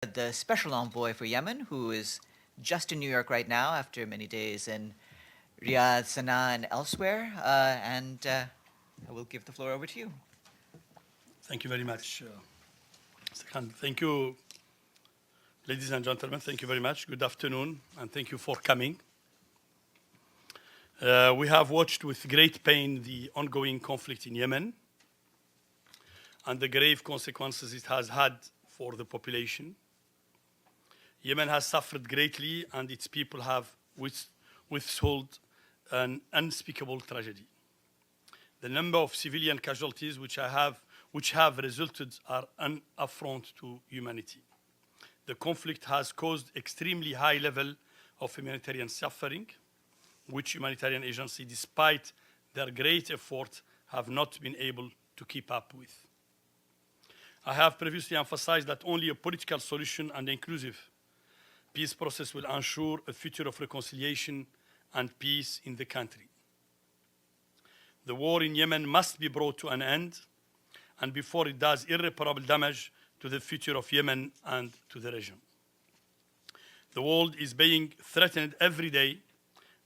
the special envoy for Yemen, who is just in New York right now after many days in Riyadh, Sana'a, and elsewhere. I will give the floor over to you. Thank you very much. Second, thank you, ladies and gentlemen. Thank you very much. Good afternoon, and thank you for coming. We have watched with great pain the ongoing conflict in Yemen and the grave consequences it has had for the population. Yemen has suffered greatly, and its people have withstood an unspeakable tragedy. The number of civilian casualties which have resulted are an affront to humanity. The conflict has caused extremely high level of humanitarian suffering, which humanitarian agencies, despite their great effort, have not been able to keep up with. I have previously emphasized that only a political solution and inclusive peace process will ensure a future of reconciliation and peace in the country. The war in Yemen must be brought to an end, and before it does irreparable damage to the future of Yemen and to the region. The world is being threatened every day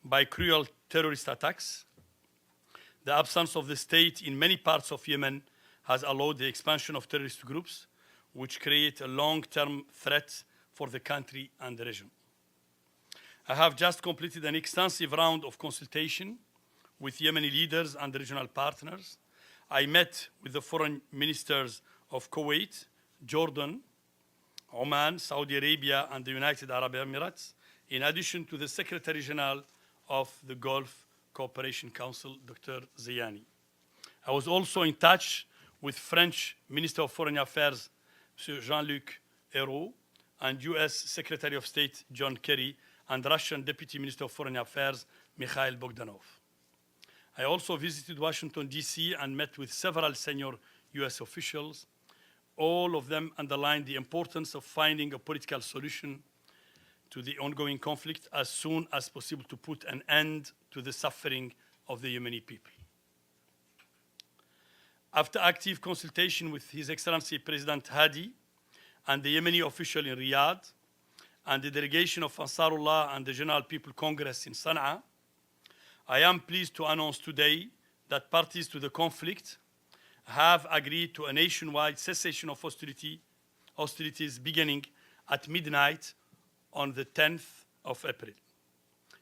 by cruel terrorist attacks. The absence of the state in many parts of Yemen has allowed the expansion of terrorist groups, which create a long-term threat for the country and the region. I have just completed an extensive round of consultation with Yemeni leaders and regional partners. I met with the foreign ministers of Kuwait, Jordan, Oman, Saudi Arabia, and the United Arab Emirates, in addition to the Secretary General of the Gulf Cooperation Council, Dr. Zayani. I was also in touch with French Minister of Foreign Affairs, Mr. Jean-Luc Ayrault, and US Secretary of State John Kerry, and Russian Deputy Minister of Foreign Affairs, Mikhail Bogdanov. I also visited Washington, D.C. and met with several senior US officials. All of them underlined the importance of finding a political solution to the ongoing conflict as soon as possible to put an end to the suffering of the Yemeni people. After active consultation with His Excellency President Hadi and the Yemeni official in Riyadh and the delegation of Ansarullah and the General People Congress in Sana'a, I am pleased to announce today that parties to the conflict have agreed to a nationwide cessation of hostilities beginning at midnight on the 10th of April,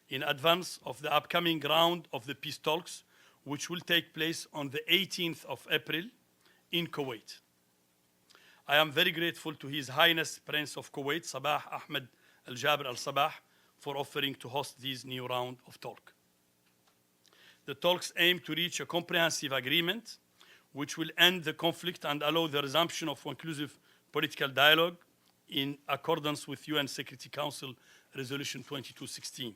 in advance of the upcoming round of the peace talks, which will take place on the 18th of April in Kuwait. I am very grateful to His Highness Prince of Kuwait, Sabah Ahmed Al Jaber Al Sabah, for offering to host this new round of talk. The talks aim to reach a comprehensive agreement which will end the conflict and allow the resumption of inclusive political dialogue in accordance with UN Security Council Resolution 2216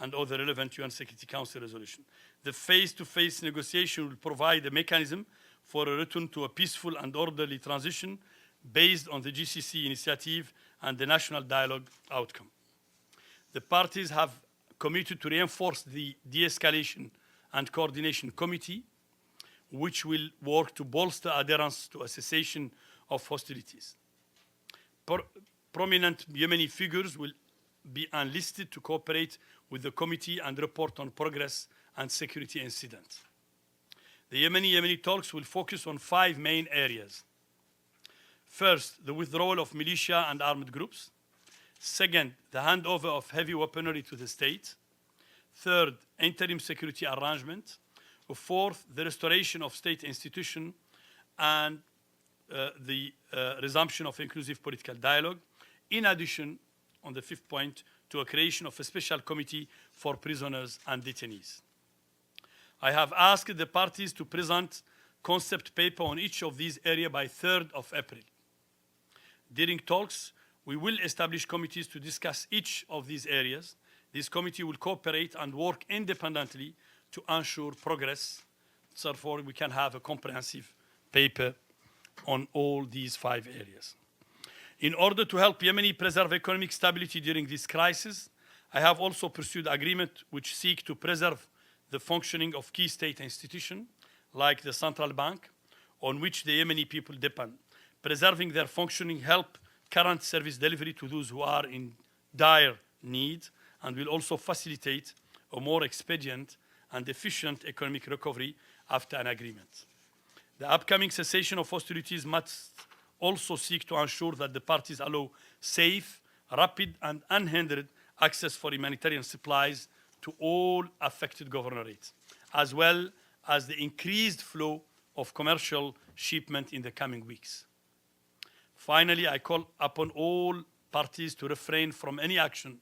and other relevant UN Security Council resolutions. The face-to-face negotiation will provide a mechanism for a return to a peaceful and orderly transition based on the GCC initiative and the national dialogue outcome. The parties have committed to reinforce the de-escalation and coordination committee, which will work to bolster adherence to a cessation of hostilities. Prominent Yemeni figures will be enlisted to cooperate with the committee and report on progress and security incidents. The Yemeni talks will focus on 5 main areas. First, the withdrawal of militia and armed groups. Second, the handover of heavy weaponry to the state. Third, interim security arrangement. Fourth, the restoration of state institutions and the resumption of inclusive political dialogue. In addition, on the 5th point, to a creation of a special committee for prisoners and detainees. I have asked the parties to present concept paper on each of these areas by 3rd of April. During talks, we will establish committees to discuss each of these areas. This committee will cooperate and work independently to ensure progress. Therefore, we can have a comprehensive paper on all these 5 areas. In order to help Yemeni preserve economic stability during this crisis, I have also pursued agreements which seek to preserve the functioning of key state institutions, like the central bank, on which the Yemeni people depend. Preserving their functioning help current service delivery to those who are in dire need, and will also facilitate a more expedient and efficient economic recovery after an agreement. The upcoming cessation of hostilities must also seek to ensure that the parties allow safe, rapid, and unhindered access for humanitarian supplies to all affected governorates, as well as the increased flow of commercial shipment in the coming weeks. Finally, I call upon all parties to refrain from any action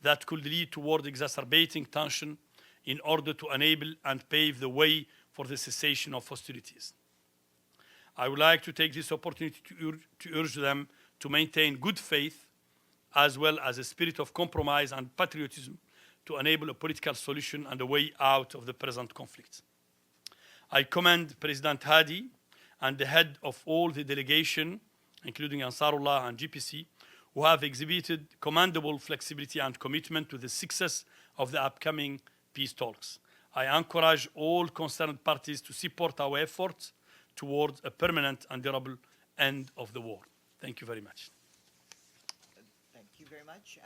that could lead toward exacerbating tension in order to enable and pave the way for the cessation of hostilities. I would like to take this opportunity to urge them to maintain good faith as well as a spirit of compromise and patriotism to enable a political solution and a way out of the present conflict. I commend President Hadi and the head of all the delegation, including Ansarullah and GPC, who have exhibited commendable flexibility and commitment to the success of the upcoming peace talks. I encourage all concerned parties to support our efforts towards a permanent and durable end of the war. Thank you very much. Thank you very much.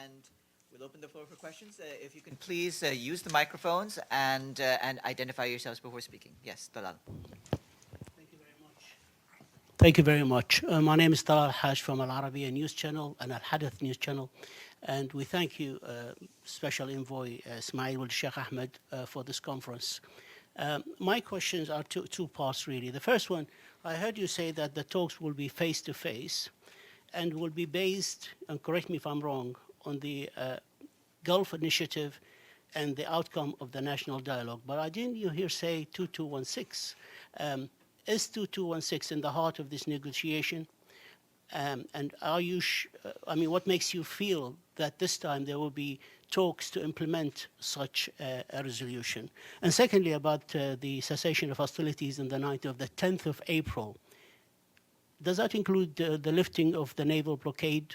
And we'll open the floor for questions. If you can please use the microphones and identify yourselves before speaking. Yes, Talal. Thank you very much. My name is Talal Haj from Al Arabiya News Channel and Al Hadath News Channel. And we thank you, Special Envoy Ismail Wal Sheikh Ahmed, for this conference. My questions are two parts, really. The first one, I heard you say that the talks will be face-to-face and will be based, and correct me if I'm wrong, on the Gulf Initiative and the outcome of the national dialogue. But I didn't hear say 2216. Is 2216 in the heart of this negotiation? And are you, what makes you feel that this time there will be talks to implement such a resolution? And secondly, about the cessation of hostilities on the night of the 10th of April, does that include the lifting of the naval blockade,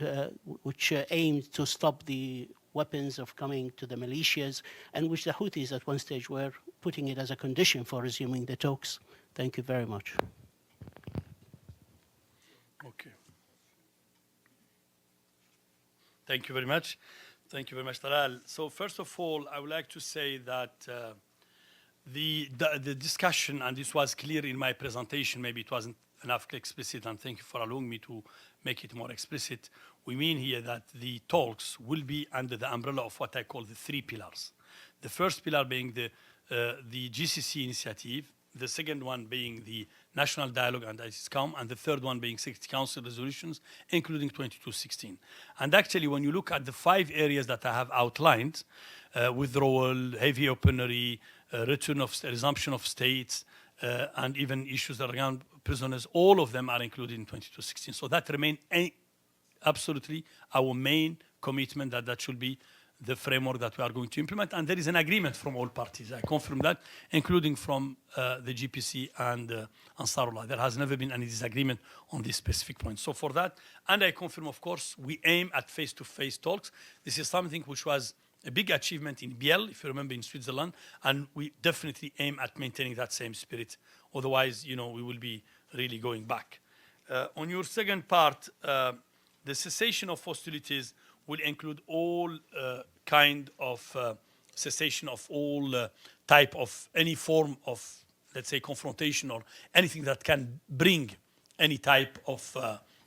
which aimed to stop the weapons of coming to the militias, and which the Houthis at one stage were putting it as a condition for resuming the talks? Thank you very much. Okay. Thank you very much. Thank you very much, Talal. So first of all, I would like to say that the discussion, and this was clear in my presentation, maybe it wasn't enough explicit, and thank you for allowing me to make it more explicit. We mean here that the talks will be under the umbrella of what I call the three pillars. The first pillar being the GCC initiative, the second one being the National Dialogue and ISIS-COM, and the third one being Security Council resolutions, including 2216. And actually, when you look at the 5 areas that I have outlined, withdrawal, heavy weaponry, resumption of states, and even issues around prisoners, all of them are included in 2216. So that remains absolutely our main commitment, that should be the framework that we are going to implement. And there is an agreement from all parties. I confirm that, including from the GPC and Ansarullah. There has never been any disagreement on this specific point. So for that, and I confirm, of course, we aim at face-to-face talks. This is something which was a big achievement in Biel, if you remember, in Switzerland, and we definitely aim at maintaining that same spirit. Otherwise, we will be really going back. On your second part, the cessation of hostilities will include all kind of cessation of all type of any form of, let's say, confrontation or anything that can bring any type of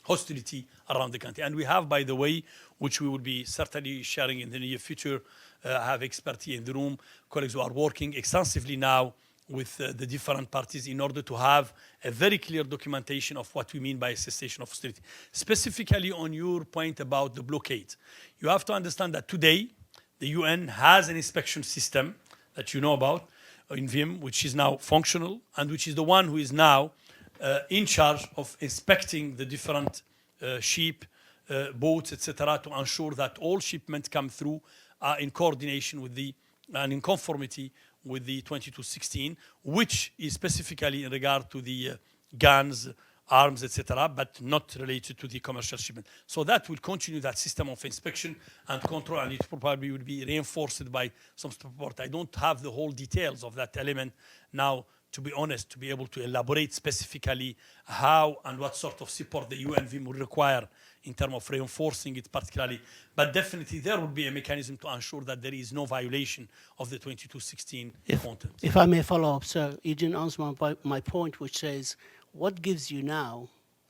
hostility around the country. And we have, by the way, which we will be certainly sharing in the near future, have experts here in the room, colleagues who are working extensively now with the different parties in order to have a very clear documentation of what we mean by a cessation of hostility. Specifically on your point about the blockade, you have to understand that today the UN has an inspection system that you know about in VIM, which is now functional and which is the one who is now in charge of inspecting the different ship, boats, etc., to ensure that all shipments come through in coordination with and in conformity with the 2216, which is specifically in regard to the guns, arms, etc., but not related to the commercial shipment. So that will continue that system of inspection and control, and it probably will be reinforced by some support. I don't have the whole details of that element now to be honest, to be able to elaborate specifically how and what sort of support the UNV will require in terms of reinforcing it particularly. But definitely there will be a mechanism to ensure that there is no violation of the 2216 content. If I may follow up, sir, you didn't answer my point, which says, what gives you now,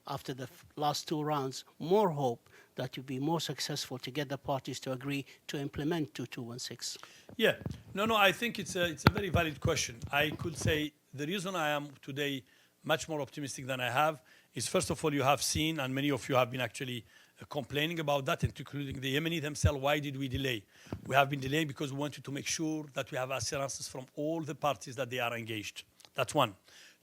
after the last two rounds, more hope that you'll be more successful to get the parties to agree to implement 2216? Yeah, no, I think it's a very valid question. I could say the reason I am today much more optimistic than I have is, first of all, you have seen, and many of you have been actually complaining about that, including the Yemeni themselves. Why did we delay? We have been delaying because we wanted to make sure that we have assurances from all the parties that they are engaged. That's one.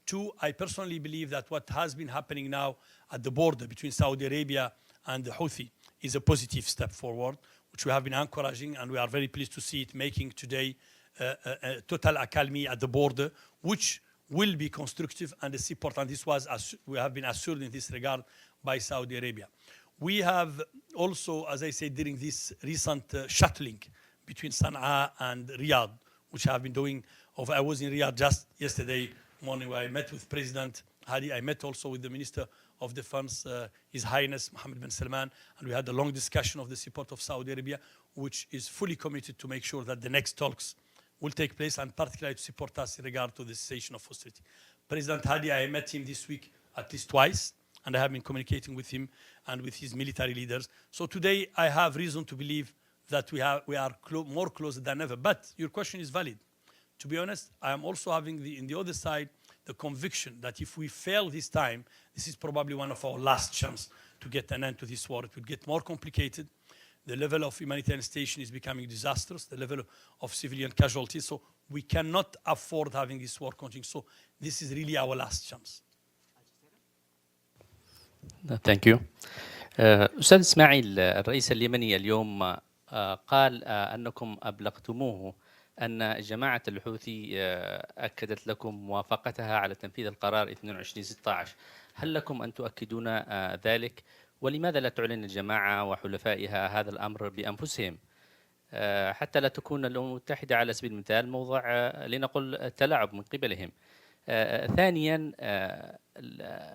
Two, I personally believe that what has been happening now at the border between Saudi Arabia and the Houthi is a positive step forward, which we have been encouraging, and we are very pleased to see it making today a total accalmie at the border, which will be constructive and a support. And this was, we have been assured in this regard by Saudi Arabia. We have also, as I said, during this recent shuttling between Sana'a and Riyadh, which I have been doing. I was in Riyadh just yesterday morning where I met with President Hadi. I met also with the Minister of Defense, His Highness Mohammed bin Salman, and we had a long discussion of the support of Saudi Arabia, which is fully committed to make sure that the next talks will take place, and particularly to support us in regard to the cessation of hostility. President Hadi, I met him this week at least twice, and I have been communicating with him and with his military leaders. So today I have reason to believe that we are more closer than ever. But your question is valid. To be honest, I am also having in the other side the conviction that if we fail this time, this is probably one of our last chance to get an end to this war. It will get more complicated. The level of humanitarian station is becoming disastrous, the level of civilian casualties. So we cannot afford having this war continuing. So this is really our last chance. Thank you. أستاذ إسماعيل، الرئيس اليمني اليوم قال أنكم أبلغتموه أن جماعة الحوثي أكدت لكم موافقتها على تنفيذ القرار 2216. هل لكم أن تؤكدون ذلك؟ ولماذا لا تعلن الجماعة وحلفائها هذا الأمر بأنفسهم حتى لا تكون الأمم المتحدة على سبيل المثال موضع لنقل تلاعب من قبلهم؟ ثانيا،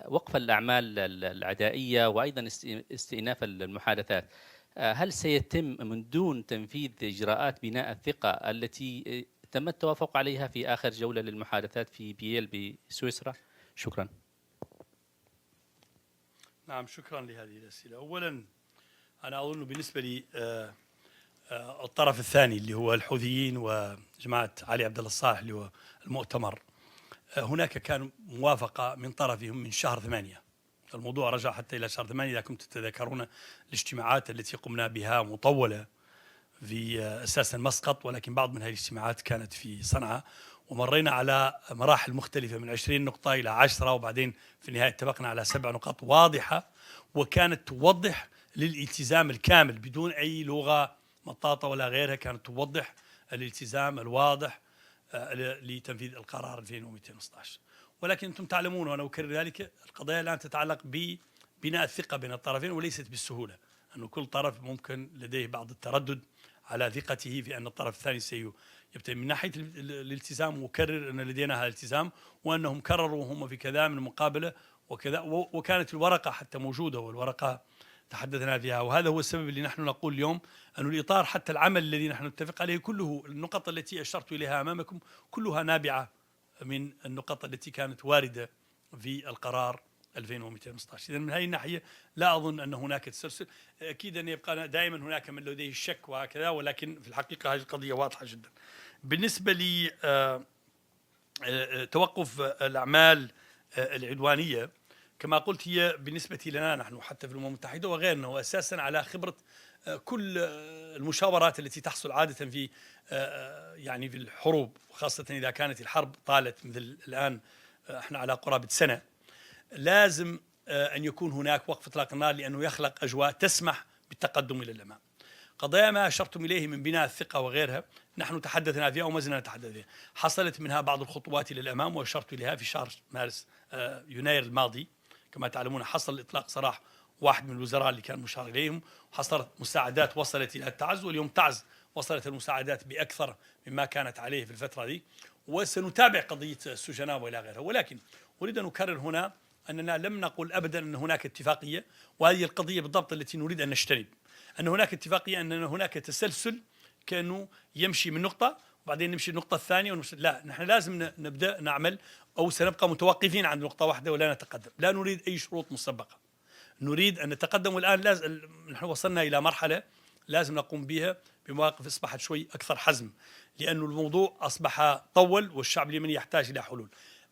وقف الأعمال العدائية وأيضا استئناف المحادثات، هل سيتم من دون تنفيذ إجراءات بناء الثقة التي تم التوافق عليها في آخر جولة للمحادثات في بيل بسويسرا؟ شكرا. نعم، شكرا لهذه الأسئلة. أولا أنا أظن بالنسبة لي الطرف الثاني اللي هو الحوثيين وجماعة علي عبد الله الصالح اللي هو المؤتمر، هناك كان موافقة من طرفهم من شهر 8. الموضوع رجع حتى إلى شهر 8 إذا كنتم تتذكرون الاجتماعات التي قمنا بها مطولة في أساسا مسقط، ولكن بعض من هذه الاجتماعات كانت في صنعاء، ومرينا على مراحل مختلفة من 20 نقطة إلى 10، وبعدين في النهاية اتفقنا على 7 نقاط واضحة، وكانت توضح للالتزام الكامل بدون أي لغة مطاطة ولا غيرها، كانت توضح الالتزام الواضح لتنفيذ القرار 2216. ولكن أنتم تعلمون، وأنا أكرر ذلك، القضايا الآن تتعلق ببناء الثقة بين الطرفين، وليست بالسهولة، أن كل طرف ممكن لديه بعض التردد على ثقته في أن الطرف الثاني سيبتدئ. من ناحية الالتزام مكرر أن لدينا هذا الالتزام، وأنهم كرروا هم في كذا من مقابلة وكذا، وكانت الورقة حتى موجودة، والورقة تحدثنا فيها، وهذا هو السبب اللي نحن نقول اليوم أن الإطار حتى العمل الذي نحن نتفق عليه كله، النقط التي أشرت إليها أمامكم كلها نابعة من النقط التي كانت واردة في القرار 2216. إذن من هذه الناحية لا أظن أن هناك تسلسل. أكيد أن يبقى دائما هناك من لديه الشك وهكذا، ولكن في الحقيقة هذه القضية واضحة جدا. بالنسبة لي توقف الأعمال العدوانية، كما قلت، هي بالنسبة لنا نحن حتى في الأمم المتحدة وغيرنا، وأساسا على خبرة كل المشاورات التي تحصل عادة في يعني في الحروب، وخاصة إذا كانت الحرب طالت مثل الآن احنا على قرابة سنة، لازم أن يكون هناك وقف إطلاق النار، لأنه يخلق أجواء تسمح بالتقدم إلى الأمام. قضايا ما أشرتم إليه من بناء الثقة وغيرها نحن تحدثنا فيها وما زلنا نتحدث فيها، حصلت منها بعض الخطوات إلى الأمام، وأشرت إليها في شهر يناير الماضي. كما تعلمون حصل إطلاق سراح واحد من الوزراء اللي كان مشار إليهم، حصلت مساعدات وصلت إلى التعز، واليوم تعز وصلت المساعدات بأكثر مما كانت عليه في الفترة دي، وسنتابع قضية السجناء وإلى غيرها. ولكن أريد أن أكرر هنا أننا لم نقل أبدا أن هناك اتفاقية، وهذه القضية بالضبط التي نريد أن نجتنب، أن هناك اتفاقية، أن هناك تسلسل كانوا يمشي من نقطة وبعدين نمشي النقطة الثانية لا، نحن لازم نبدأ نعمل، أو سنبقى متوقفين عند نقطة واحدة ولا نتقدم. لا نريد أي شروط مسبقة، نريد أن نتقدم. والآن لازم نحن وصلنا إلى مرحلة لازم نقوم بها بمواقف أصبحت شوي أكثر حزم، لأن الموضوع أصبح طول والشعب اليمني يحتاج إلى حلول.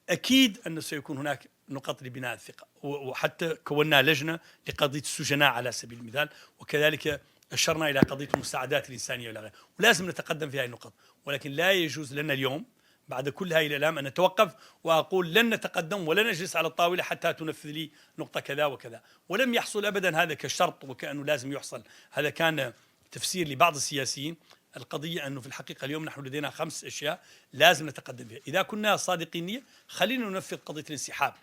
أكيد أنه سيكون هناك نقاط لبناء الثقة، وحتى كونا لجنة لقضية السجناء على سبيل المثال، وكذلك أشرنا إلى قضية المساعدات الإنسانية ولا غيره، ولازم نتقدم في هذه النقط. ولكن لا يجوز لنا اليوم بعد كل هذه الآلام أن نتوقف وأقول لن نتقدم ولا نجلس على الطاولة حتى تنفذ لي نقطة كذا وكذا. ولم يحصل أبدا هذا كشرط وكأنه لازم يحصل، هذا كان تفسير لبعض السياسيين. القضية أنه في الحقيقة اليوم نحن لدينا 5 أشياء لازم نتقدم فيها. إذا كنا صادقين نية خلينا ننفذ قضية الانسحاب،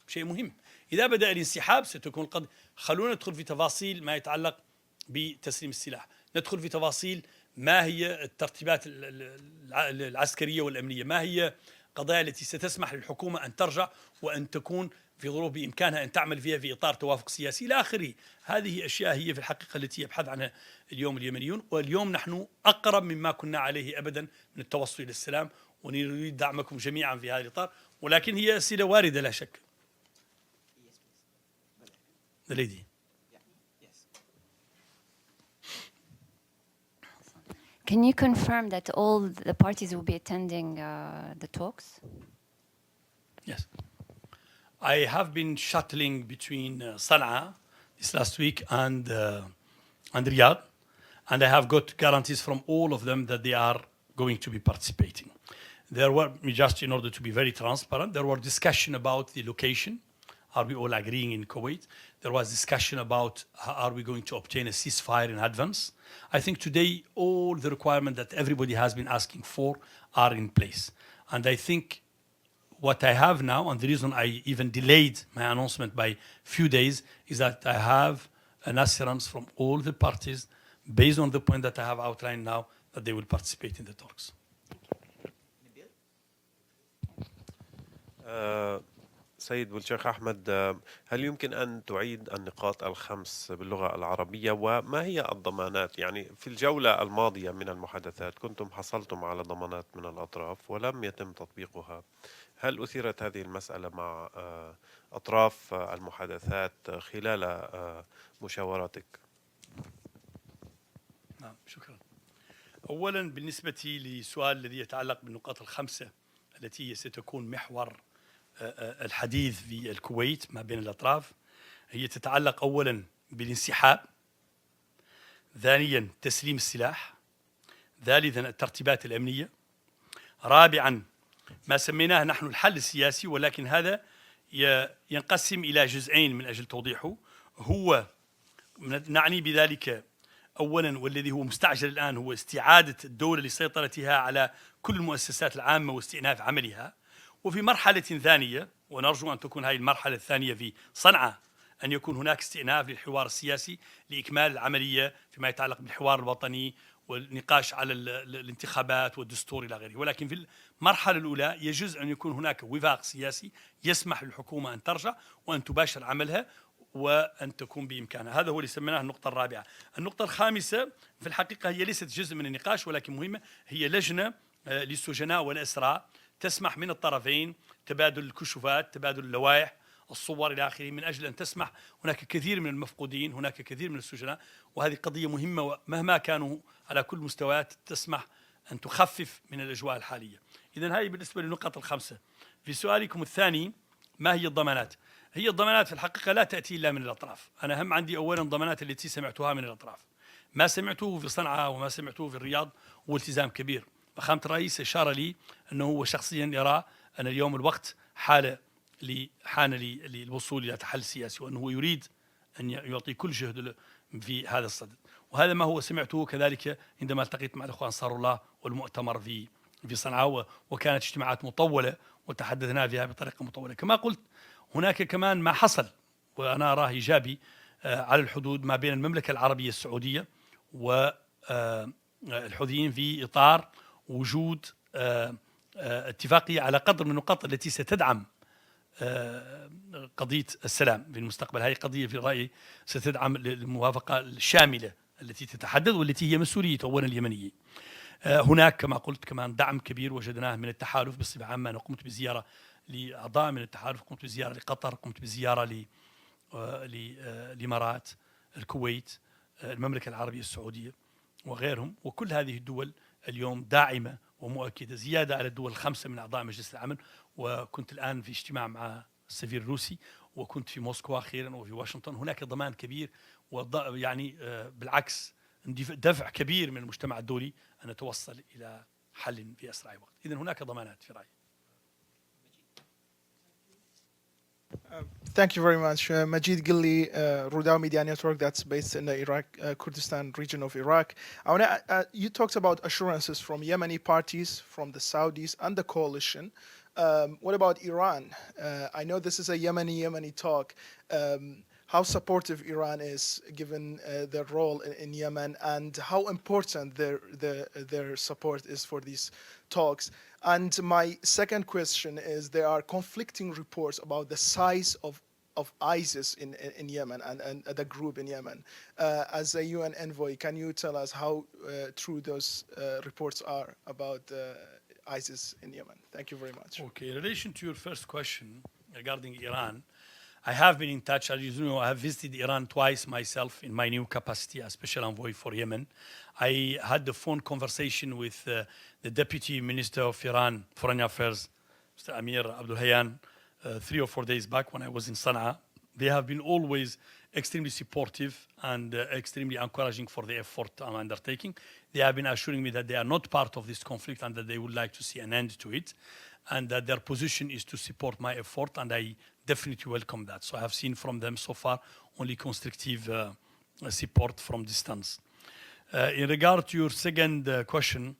شيء مهم. إذا بدأ الانسحاب ستكون القضية، خلونا ندخل في تفاصيل ما يتعلق بتسليم السلاح، ندخل في تفاصيل ما هي الترتيبات العسكرية والأمنية، ما هي قضايا التي ستسمح للحكومة أن ترجع وأن تكون في ظروف بإمكانها أن تعمل فيها في إطار توافق سياسي إلى آخره. هذه أشياء هي في الحقيقة التي يبحث عنها اليوم اليمنيون، واليوم نحن أقرب مما كنا عليه أبدا من التوصل إلى السلام، ونريد دعمكم جميعا في هذا الإطار. ولكن هي أسئلة واردة لا شك. ليدي. Can you confirm that all the parties will be attending the talks? Yes. I have been shuttling between Sana'a this last week and Riyadh, and I have got guarantees from all of them that they are going to be participating. There were, just in order to be very transparent, there were discussion about the location. Are we all agreeing in Kuwait? There was discussion about are we going to obtain a ceasefire in advance. I think today all the requirements that everybody has been asking for are in place. And I think what I have now, and the reason I even delayed my announcement by few days, is that I have an assurance from all the parties, based on the point that I have outlined now, that they will participate in the talks. سيد والشيخ أحمد، هل يمكن أن تعيد النقاط ال5 باللغة العربية؟ وما هي الضمانات؟ يعني في الجولة الماضية من المحادثات كنتم حصلتم على ضمانات من الأطراف ولم يتم تطبيقها. هل أثيرت هذه المسألة مع أطراف المحادثات خلال مشاوراتك؟ نعم، شكرا. أولا بالنسبة لسؤال الذي يتعلق بالنقاط ال5 التي ستكون محور الحديث في الكويت ما بين الأطراف، هي تتعلق أولا بالانسحاب، ثانيا تسليم السلاح، ثالثا الترتيبات الأمنية، رابعا ما سميناه نحن الحل السياسي، ولكن هذا ينقسم إلى جزئين من أجل توضيحه. هو نعني بذلك أولا، والذي هو مستعجل الآن، هو استعادة الدولة لسيطرتها على كل المؤسسات العامة واستئناف عملها. وفي مرحلة ثانية، ونرجو أن تكون هذه المرحلة الثانية في صنعاء، أن يكون هناك استئناف للحوار السياسي لإكمال العملية فيما يتعلق بالحوار الوطني والنقاش على الانتخابات والدستور إلى غيره. ولكن في المرحلة الأولى يجوز أن يكون هناك وفاق سياسي يسمح للحكومة أن ترجع وأن تباشر عملها وأن تكون بإمكانها. هذا هو اللي سميناه النقطة الرابعة. النقطة الخامسة في الحقيقة هي ليست جزء من النقاش ولكن مهمة، هي لجنة للسجناء والأسرى تسمح من الطرفين تبادل الكشوفات، تبادل اللوائح، الصور إلى آخره، من أجل أن تسمح. هناك كثير من المفقودين، هناك كثير من السجناء، وهذه قضية مهمة مهما كانوا على كل مستويات تسمح أن تخفف من الأجواء الحالية. إذن هذه بالنسبة للنقط ال5. في سؤالكم الثاني، ما هي الضمانات؟ هي الضمانات في الحقيقة لا تأتي إلا من الأطراف. أنا هم عندي أولا ضمانات التي سمعتها من الأطراف. ما سمعته في صنعاء وما سمعته في الرياض هو التزام كبير. فخامة الرئيس أشار لي أنه هو شخصيا يرى أن اليوم الوقت حان للوصول إلى حل سياسي، وأنه يريد أن يعطي كل جهد في هذا الصدد. وهذا ما هو سمعته كذلك عندما التقيت مع الأخوة أنصار الله والمؤتمر في صنعاء، وكانت اجتماعات مطولة وتحدثنا فيها بطريقة مطولة. كما قلت هناك كمان ما حصل وأنا أراه إيجابي على الحدود ما بين المملكة العربية السعودية والحوثيين في إطار وجود اتفاقية على قدر من النقاط التي ستدعم قضية السلام في المستقبل. هذه قضية في رأيي ستدعم الموافقة الشاملة التي تتحدد والتي هي مسؤولية أولا اليمنيين. هناك كما قلت كمان دعم كبير وجدناه من التحالف بصفة عامة. أنا قمت بزيارة لأعضاء من التحالف، قمت بزيارة لقطر، قمت بزيارة للإمارات، الكويت، المملكة العربية السعودية وغيرهم. وكل هذه الدول اليوم داعمة ومؤكدة، زيادة على الدول الخمسة من أعضاء مجلس الأمن. وكنت الآن في اجتماع مع السفير الروسي، وكنت في موسكو أخيرا وفي واشنطن. هناك ضمان كبير يعني بالعكس دفع كبير من المجتمع الدولي أن نتوصل إلى حل في أسرع وقت. إذن هناك ضمانات في رأيي. Thank you very much. Majid Gilli, Rudao Media Network, that's based in the Iraq, Kurdistan region of Iraq. You talked about assurances from Yemeni parties, from the Saudis, and the coalition. What about Iran? I know this is a Yemeni talk. How supportive Iran is, given their role in Yemen, and how important their support is for these talks. And my second question is, there are conflicting reports about the size of ISIS in Yemen and the group in Yemen. As a UN envoy, can you tell us how true those reports are about ISIS in Yemen? Thank you very much. Okay, in relation to your first question regarding Iran, I have been in touch. As you know, I have visited Iran twice myself in my new capacity as Special Envoy for Yemen. I had the phone conversation with the Deputy Minister of Iran Foreign Affairs, Mr. Amir Abdulhayan, 3 or 4 days back when I was in Sana'a. They have been always extremely supportive and extremely encouraging for the effort I'm undertaking. They have been assuring me that they are not part of this conflict and that they would like to see an end to it, and that their position is to support my effort, and I definitely welcome that. So I have seen from them so far only constructive support from distance. In regard to your second question,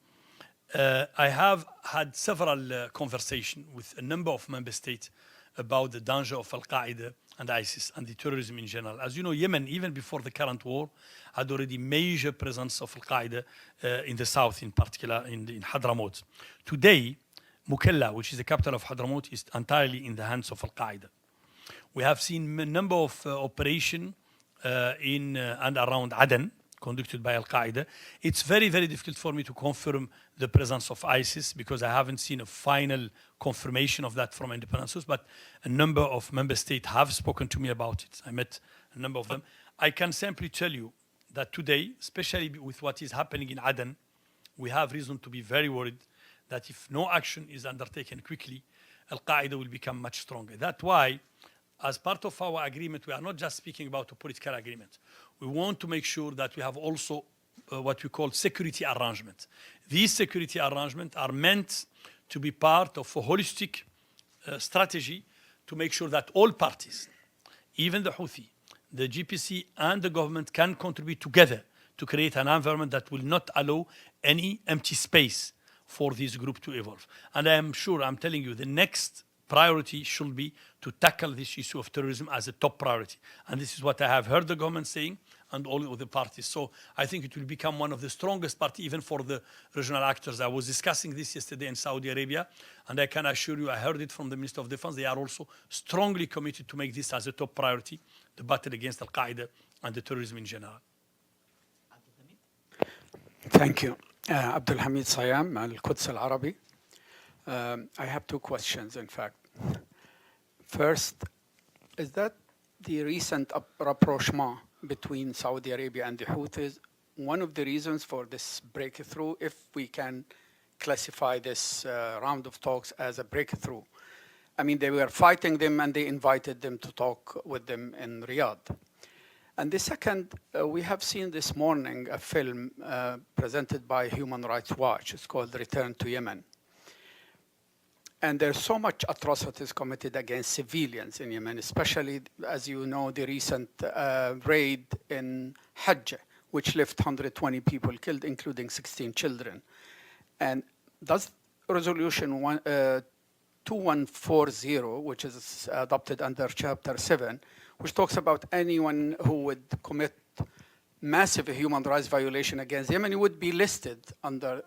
I have had several conversations with a number of member states about the danger of Al-Qaeda and ISIS and the terrorism in general. As you know, Yemen, even before the current war, had already major presence of Al-Qaeda in the south, in particular in Hadramaut. Today, Mukalla, which is the capital of Hadramaut, is entirely in the hands of Al-Qaeda. We have seen a number of operations in and around Aden conducted by Al-Qaeda. It's very, very difficult for me to confirm the presence of ISIS because I haven't seen a final confirmation of that from independent sources, but a number of member states have spoken to me about it. I met a number of them. I can simply tell you that today, especially with what is happening in Aden, we have reason to be very worried that if no action is undertaken quickly, Al-Qaeda will become much stronger. That's why, as part of our agreement, we are not just speaking about a political agreement. We want to make sure that we have also what we call security arrangements. These security arrangements are meant to be part of a holistic strategy to make sure that all parties, even the Houthi, the GPC, and the government can contribute together to create an environment that will not allow any empty space for this group to evolve. And I am sure, I'm telling you, the next priority should be to tackle this issue of terrorism as a top priority. And this is what I have heard the government saying and all of the parties. So I think it will become one of the strongest parties even for the regional actors. I was discussing this yesterday in Saudi Arabia, and I can assure you, I heard it from the Minister of Defense, they are also strongly committed to make this as a top priority, the battle against Al-Qaeda and the terrorism in general. Thank you. Abdul Hamid Sayam, Al-Quds Al-Arabi. I have 2 questions, in fact. First, is that the recent rapprochement between Saudi Arabia and the Houthis one of the reasons for this breakthrough, if we can classify this round of talks as a breakthrough? I mean, they were fighting them and they invited them to talk with them in Riyadh. And the second, we have seen this morning a film presented by Human Rights Watch. It's called Return to Yemen. And there's so much atrocities committed against civilians in Yemen, especially, as you know, the recent raid in Hajj, which left 120 people killed, including 16 children. And does Resolution 2140, which is adopted under Chapter 7, which talks about anyone who would commit massive human rights violation against Yemen would be listed under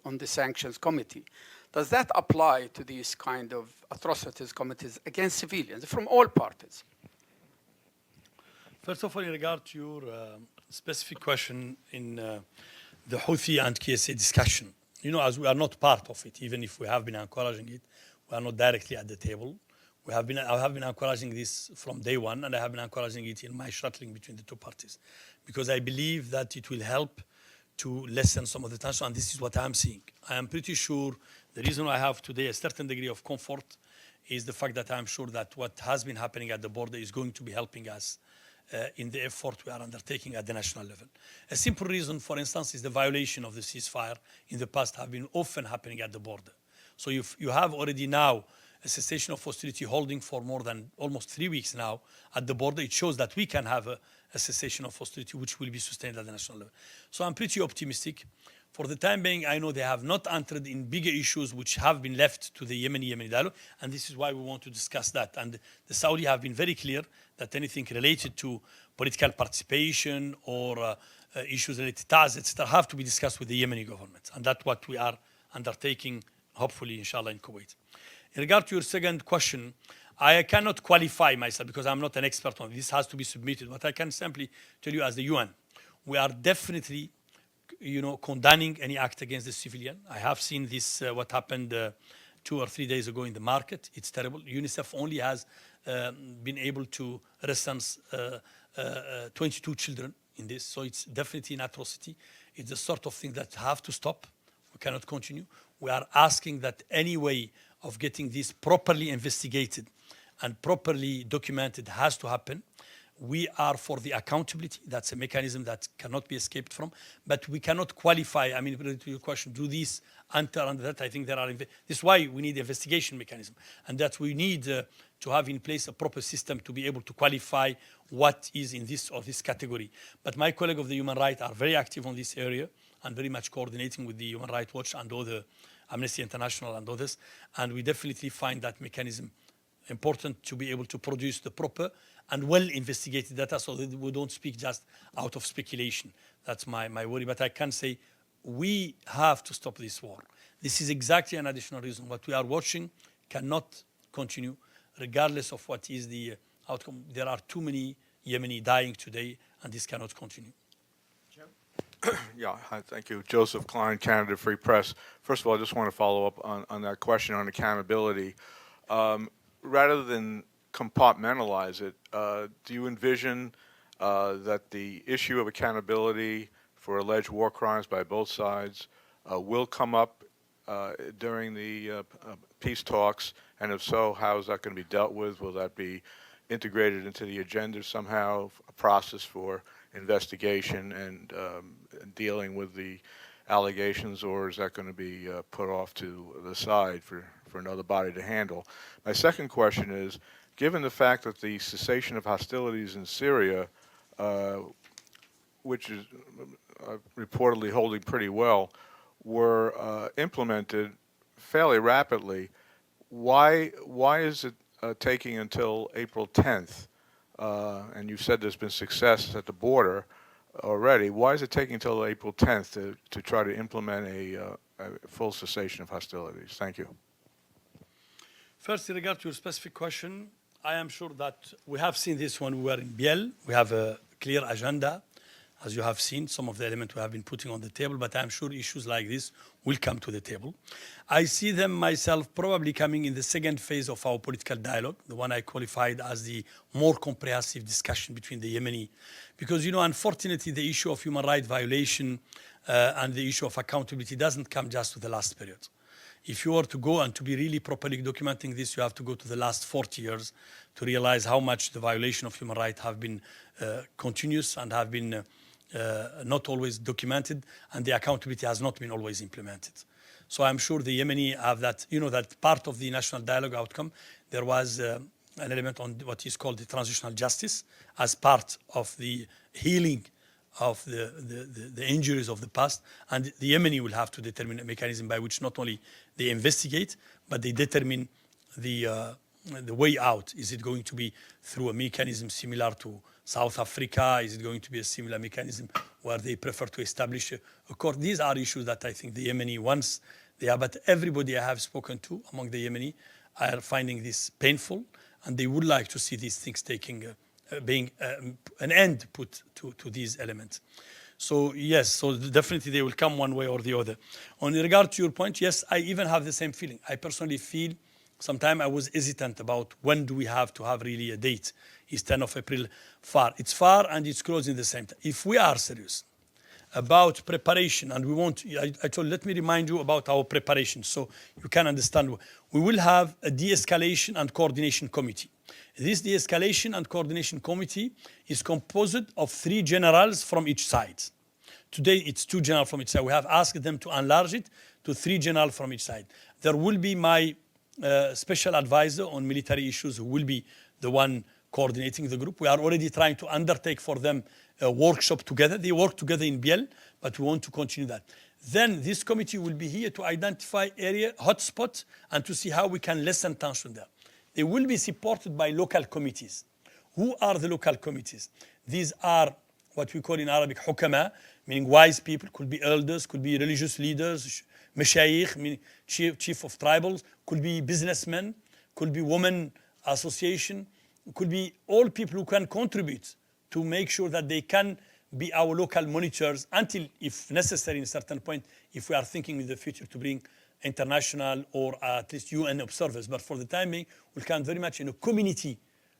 on the sanctions committee. Does that apply to these kind of atrocities committed against civilians from all parties? First of all, in regard to your specific question in the Houthi and KSA discussion, you know, as we are not part of it, even if we have been encouraging it, we are not directly at the table. I have been encouraging this from day one, and I have been encouraging it in my shuttling between the two parties, because I believe that it will help to lessen some of the tension, and this is what I'm seeing. I am pretty sure the reason I have today a certain degree of comfort is the fact that I'm sure that what has been happening at the border is going to be helping us in the effort we are undertaking at the national level. A simple reason, for instance, is the violation of the ceasefire in the past have been often happening at the border. So if you have already now a cessation of hostility holding for more than almost 3 weeks now at the border, it shows that we can have a cessation of hostility which will be sustained at the national level. So I'm pretty optimistic. For the time being, I know they have not entered in bigger issues which have been left to the Yemeni dialogue, and this is why we want to discuss that. And the Saudi have been very clear that anything related to political participation or issues related to TAZ, etc., have to be discussed with the Yemeni government. And that's what we are undertaking, hopefully, inshallah, in Kuwait. In regard to your second question, I cannot qualify myself because I'm not an expert on it. This has to be submitted. But I can simply tell you as the UN, we are definitely condemning any act against the civilian. I have seen this, what happened 2 or 3 days ago in the market. It's terrible. UNICEF only has been able to recense 22 children in this. So it's definitely an atrocity. It's the sort of thing that have to stop. We cannot continue. We are asking that any way of getting this properly investigated and properly documented has to happen. We are for the accountability. That's a mechanism that cannot be escaped from. But we cannot qualify. I mean, to your question, do these enter under that? I think there are. This is why we need the investigation mechanism, and that we need to have in place a proper system to be able to qualify what is in this or this category. But my colleague of the human rights are very active on this area and very much coordinating with the Human Rights Watch and other Amnesty International and others. And we definitely find that mechanism important to be able to produce the proper and well-investigated data so that we don't speak just out of speculation. That's my worry. But I can say we have to stop this war. This is exactly an additional reason. What we are watching cannot continue, regardless of what is the outcome. There are too many Yemeni dying today, and this cannot continue. Yeah, hi, thank you. Joseph Klein, Canada Free Press. First of all, I just want to follow up on that question on accountability. Rather than compartmentalize it, do you envision that the issue of accountability for alleged war crimes by both sides will come up during the peace talks? And if so, how is that going to be dealt with? Will that be integrated into the agenda somehow, a process for investigation and dealing with the allegations, or is that going to be put off to the side for another body to handle? My second question is, given the fact that the cessation of hostilities in Syria, which is reportedly holding pretty well, were implemented fairly rapidly, why is it taking until April 10th? And you said there's been success at the border already. Why is it taking until April 10th to try to implement a full cessation of hostilities? Thank you. First, in regard to your specific question, I am sure that we have seen this when we were in Biel. We have a clear agenda. As you have seen, some of the elements we have been putting on the table, but I'm sure issues like this will come to the table. I see them myself probably coming in the second phase of our political dialogue, the one I qualified as the more comprehensive discussion between the Yemeni. Because, unfortunately, the issue of human rights violation and the issue of accountability doesn't come just to the last period. If you were to go and to be really properly documenting this, you have to go to the last 40 years to realize how much the violation of human rights have been continuous and have been not always documented, and the accountability has not been always implemented. So I'm sure the Yemeni have that, that part of the national dialogue outcome, there was an element on what is called the transitional justice as part of the healing of the injuries of the past. And the Yemeni will have to determine a mechanism by which not only they investigate, but they determine the way out. Is it going to be through a mechanism similar to South Africa? Is it going to be a similar mechanism where they prefer to establish a court? These are issues that I think the Yemeni wants. But everybody I have spoken to among the Yemeni are finding this painful, and they would like to see these things being an end put to these elements. So yes, so definitely they will come one way or the other. On regard to your point, yes, I even have the same feeling. I personally feel sometimes I was hesitant about when do we have to have really a date. Is 10th of April far? It's far and it's close in the same time. If we are serious about preparation, and we want, I told, let me remind you about our preparation so you can understand. We will have a de-escalation and coordination committee. This de-escalation and coordination committee is composed of 3 generals from each side. Today it's 2 generals from each side. We have asked them to enlarge it to 3 generals from each side. There will be my special advisor on military issues who will be the one coordinating the group. We are already trying to undertake for them a workshop together. They work together in Biel, but we want to continue that. Then this committee will be here to identify area hotspots and to see how we can lessen tension there. They will be supported by local committees. Who are the local committees? These are what we call in Arabic hukama, meaning wise people, could be elders, could be religious leaders, mashayikh, meaning chief of tribals, could be businessmen, could be women association, could be all people who can contribute to make sure that they can be our local monitors until, if necessary, in a certain point, if we are thinking in the future to bring international or at least UN observers. But for the time being, we can very much in a community,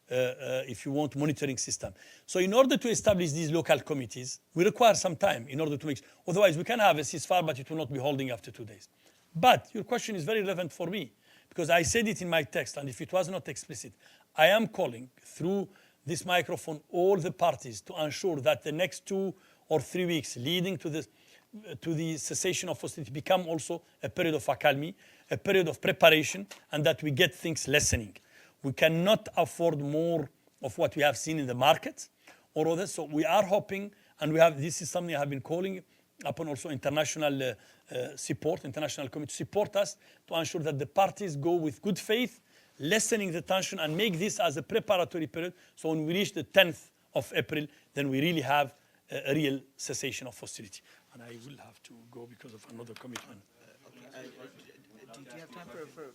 if you want, monitoring system. So in order to establish these local committees, we require some time in order to make, otherwise we can have a ceasefire, but it will not be holding after 2 days. But your question is very relevant for me, because I said it in my text, and if it was not explicit, I am calling through this microphone all the parties to ensure that the next 2 or 3 weeks leading to the cessation of hostility become also a period of accalmie, a period of preparation, and that we get things lessening. We cannot afford more of what we have seen in the market or others. So we are hoping, and this is something I have been calling upon also international support, international community support us to ensure that the parties go with good faith, lessening the tension, and make this as a preparatory period. So when we reach the 10th of April, then we really have a real cessation of hostility. And I will have to go because of another commitment. Do you have time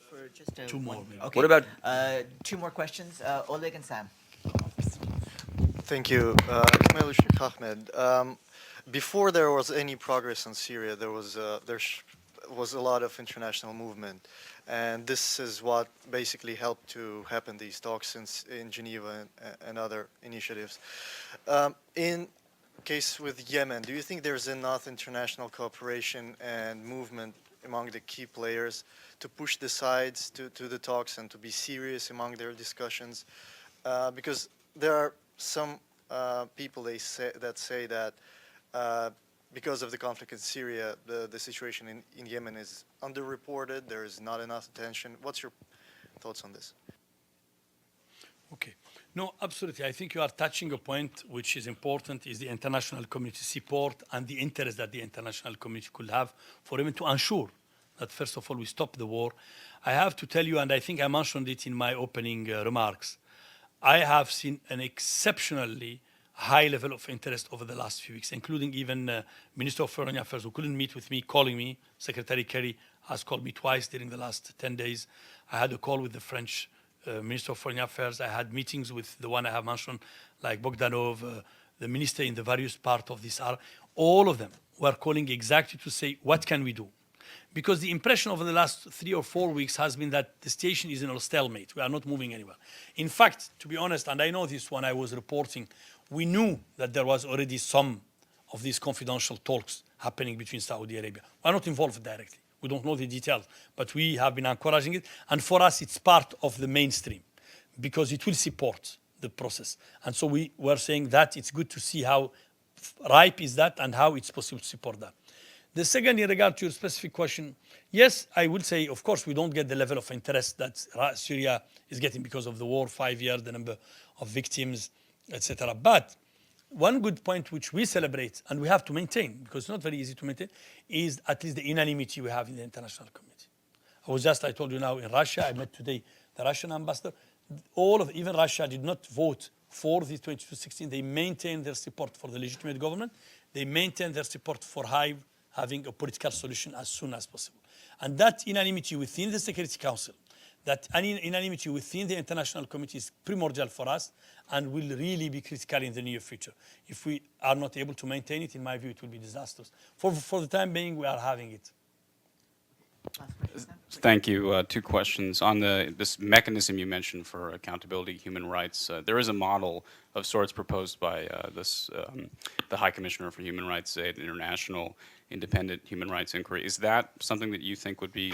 for just 2 more? one? Maybe. Okay. What about 2 more questions? Oleg and Sam. Thank you. Ismail Sheikh Ahmed. Before there was any progress in Syria, there was a lot of international movement. And this is what basically helped to happen these talks in Geneva and other initiatives. In case with Yemen, do you think there's enough international cooperation and movement among the key players to push the sides to the talks and to be serious among their discussions? Because there are some people that say that because of the conflict in Syria, the situation in Yemen is underreported, there is not enough attention. What's your thoughts on this? Okay. No, absolutely. I think you are touching a point which is important, is the international community support and the interest that the international community could have for even to ensure that, first of all, we stop the war. I have to tell you, and I think I mentioned it in my opening remarks, I have seen an exceptionally high level of interest over the last few weeks, including even Minister of Foreign Affairs who couldn't meet with me, calling me. Secretary Kerry has called me twice during the last 10 days. I had a call with the French Minister of Foreign Affairs. I had meetings with the one I have mentioned, like Bogdanov, the minister in the various parts of this. All of them were calling exactly to say, what can we do? Because the impression over the last 3 or 4 weeks has been that the situation is in a stalemate. We are not moving anywhere. In fact, to be honest, and I know this when I was reporting, we knew that there was already some of these confidential talks happening between Saudi Arabia. We are not involved directly. We don't know the details, but we have been encouraging it. And for us, it's part of the mainstream because it will support the process. And so we were saying that it's good to see how ripe is that and how it's possible to support that. The second, in regard to your specific question, yes, I would say, of course, we don't get the level of interest that Syria is getting because of the war, 5 years, the number of victims, etc. But one good point which we celebrate and we have to maintain, because it's not very easy to maintain, is at least the unanimity we have in the international community. I told you now, in Russia, I met today the Russian ambassador. Even Russia did not vote for the 2216, they maintain their support for the legitimate government. They maintain their support for having a political solution as soon as possible. And that unanimity within the Security Council, that unanimity within the international community is primordial for us and will really be critical in the near future. If we are not able to maintain it, in my view, it will be disastrous. For the time being, we are having it. Thank you. Two questions. On this mechanism you mentioned for accountability, human rights, there is a model of sorts proposed by the High Commissioner for Human Rights, an international independent human rights inquiry. Is that something that you think would be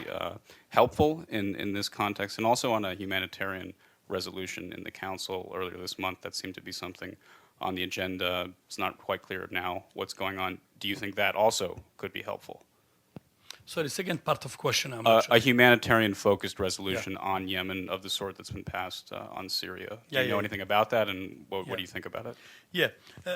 helpful in this context? And also on a humanitarian resolution in the Council earlier this month, that seemed to be something on the agenda. It's not quite clear now what's going on. Do you think that also could be helpful? So the second part of the question, I'm not sure. A humanitarian-focused resolution on Yemen of the sort that's been passed on Syria. Do you know anything about that, and what do you think about it? Yeah.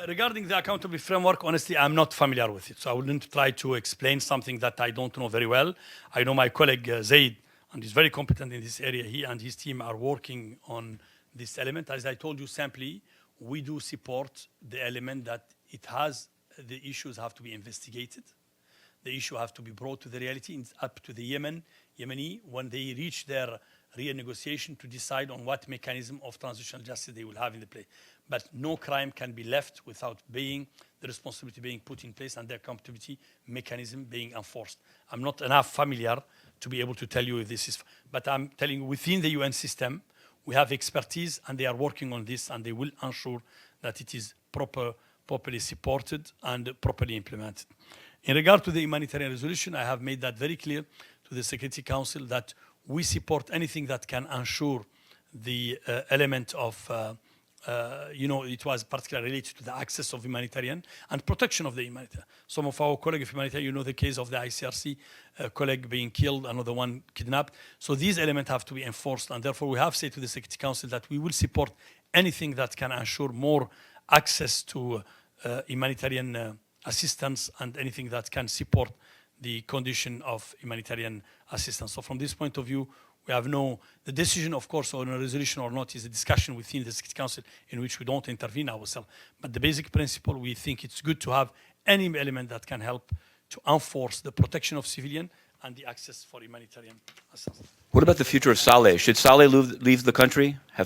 Regarding the accountability framework, honestly, I'm not familiar with it. So I wouldn't try to explain something that I don't know very well. I know my colleague Zaid, and he's very competent in this area. He and his team are working on this element. As I told you, simply, we do support the element that the issues have to be investigated. The issue have to be brought to the reality. It's up to the Yemeni, when they reach their real negotiation, to decide on what mechanism of transitional justice they will have in the place. But no crime can be left without the responsibility being put in place and the accountability mechanism being enforced. I'm not enough familiar to be able to tell you if this is, but I'm telling you, within the UN system, we have expertise and they are working on this, and they will ensure that it is properly supported and properly implemented. In regard to the humanitarian resolution, I have made that very clear to the Security Council that we support anything that can ensure the element of, it was particularly related to the access of humanitarian and protection of the humanitarian. Some of our colleagues of humanitarian, the case of the ICRC colleague being killed, another one kidnapped. So these elements have to be enforced, and therefore we have said to the Security Council that we will support anything that can ensure more access to humanitarian assistance and anything that can support the condition of humanitarian assistance. So from this point of view, we have the decision, of course, on a resolution or not is a discussion within the Security Council in which we don't intervene ourselves. But the basic principle, we think it's good to have any element that can help to enforce the protection of civilian and the access for humanitarian assistance. What about the future of Saleh? Should Saleh leave the country? Have